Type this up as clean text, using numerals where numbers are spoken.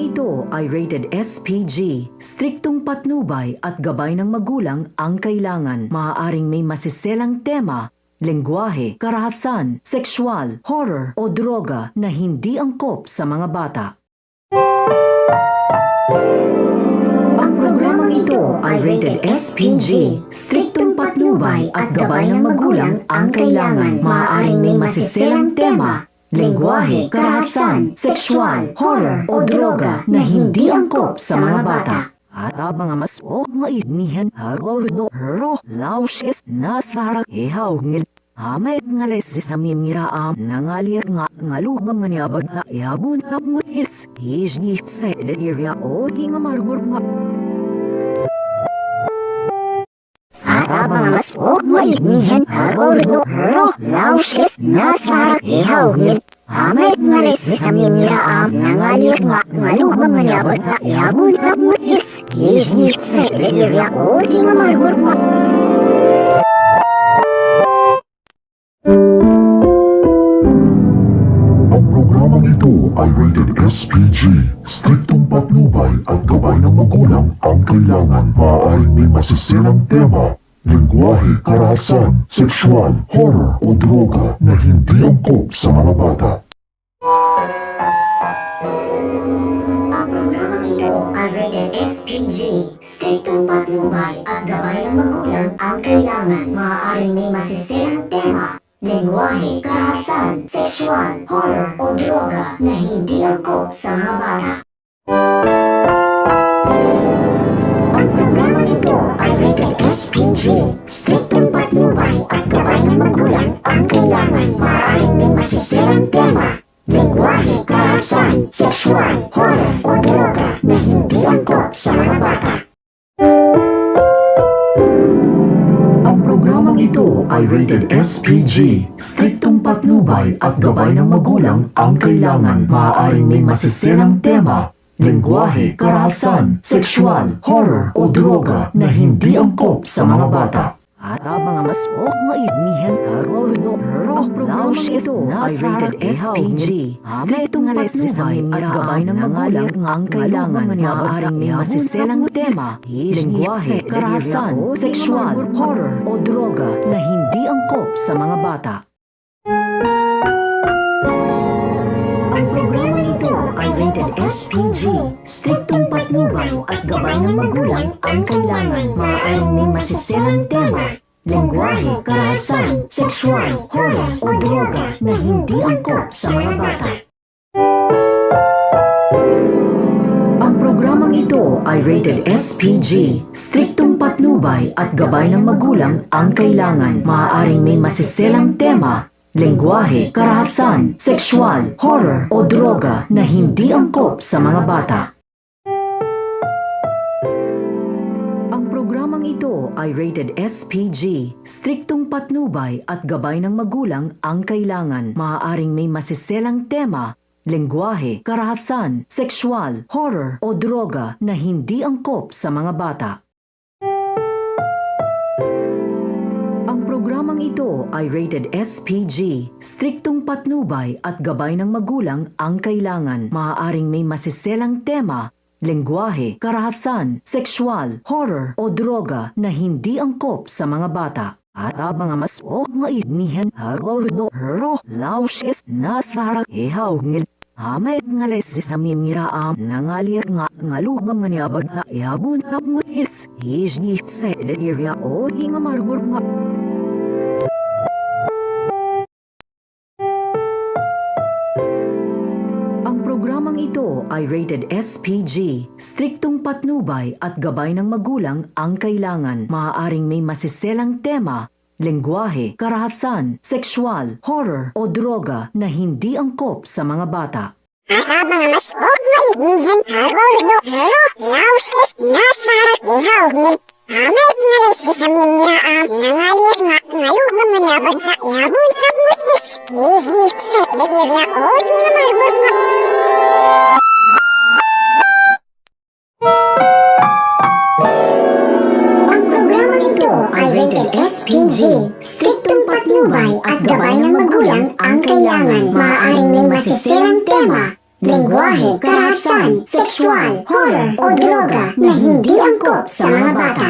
ito ay rated SPG. Striktong patnubay at gabay ng magulang ang kailangan. Maaaring may masiselang tema, lengguwahe, karahasan, sexual, horror o droga na hindi angkop sa mga bata. Ang programang ito ay rated SPG. Striktong patnubay at gabay ng magulang ang kailangan. Maaaring may masiselang tema, lengguwahe, karahasan, sexual, horror o droga na hindi angkop sa mga bata. At ang mga mas mainihan agordo hero lausis na sarak ihaw ngil amay ngales sa mimiraam nangalir nga ngalubang nganyabag na iabun na mutits hijni sa area o di nga margur nga. At ang mga mas mainihan agordo hero lausis na sarak ihaw ngil amay ngales sa mimiraam nangalir nga ngalubang nganyabag na iabun na mutits hijni sa area o di nga margur nga. Ito ay rated SPG. Striktong patnubay at gabay ng magulang ang kailangan. Maaaring may masisilang tema, lengguwahe, karahasan, sexual, horror o droga na hindi angkop sa mga bata. Ang programang ito ay rated SPG. Striktong patnubay at gabay ng magulang ang kailangan. Maaaring may masisilang tema, lengguwahe, karahasan, sexual, horror o droga na hindi angkop sa mga bata. Ang programang ito ay rated SPG. Striktong patnubay at gabay ng magulang ang kailangan. Maaaring may masisilang tema, lengguwahe, karahasan, sexual, horror o droga na hindi angkop sa mga bata. Ang programang ito ay rated SPG. Striktong patnubay at gabay ng magulang ang kailangan. Maaaring may masiselang tema, lengguwahe, karahasan, sexual, horror o droga na hindi angkop sa mga bata. At ang mga mas mainihan agordo hero lausis na ay rated SPG. Striktong patnubay at gabay ng magulang ang kailangan. Maaaring may masiselang tema, lengguwahe, karahasan, sexual, horror o droga na hindi angkop sa mga bata. Ang programang ito ay rated SPG. Striktong patnubay at gabay ng magulang ang kailangan. Maaaring may masiselang tema, lengguwahe, karahasan, sexual, horror o droga na hindi angkop sa mga bata. Ang programang ito ay rated SPG. Striktong patnubay at gabay ng magulang ang kailangan. Maaaring may masiselang tema, lengguwahe, karahasan, sexual, horror o droga na hindi angkop sa mga bata. Ang programang ito ay rated SPG. Striktong patnubay at gabay ng magulang ang kailangan. Maaaring may masiselang tema, lengguwahe, karahasan, sexual, horror o droga na hindi angkop sa mga bata. Ang programang ito ay rated SPG. Striktong patnubay at gabay ng magulang ang kailangan. Maaaring may masiselang tema, lengguwahe, karahasan, sexual, horror o droga na hindi angkop sa mga bata. At ang mga mas mainihan agordo hero lausis na sarak ihaw ngil amay ngales sa mimiraam nangalir nga ngalubang nganyabag na iabun na mutits hijni sa area o di nga margur nga. Ang programang ito ay rated SPG. Striktong patnubay at gabay ng magulang ang kailangan. Maaaring may masiselang tema, lengguwahe, karahasan, sexual, horror o droga na hindi angkop sa mga bata. At ang mga mas mainihan agordo hero lausis na sarak ihaw ngil amay ngalis sa mimiraam nangalir nga ngalubang nganyabag na iabun na mutits hijni sa area o di nga margur nga. Ang programang ito ay rated SPG. Striktong patnubay at gabay ng magulang ang kailangan. Maaaring may masiselang tema, lengguwahe, karahasan, sexual, horror o droga na hindi angkop sa mga bata.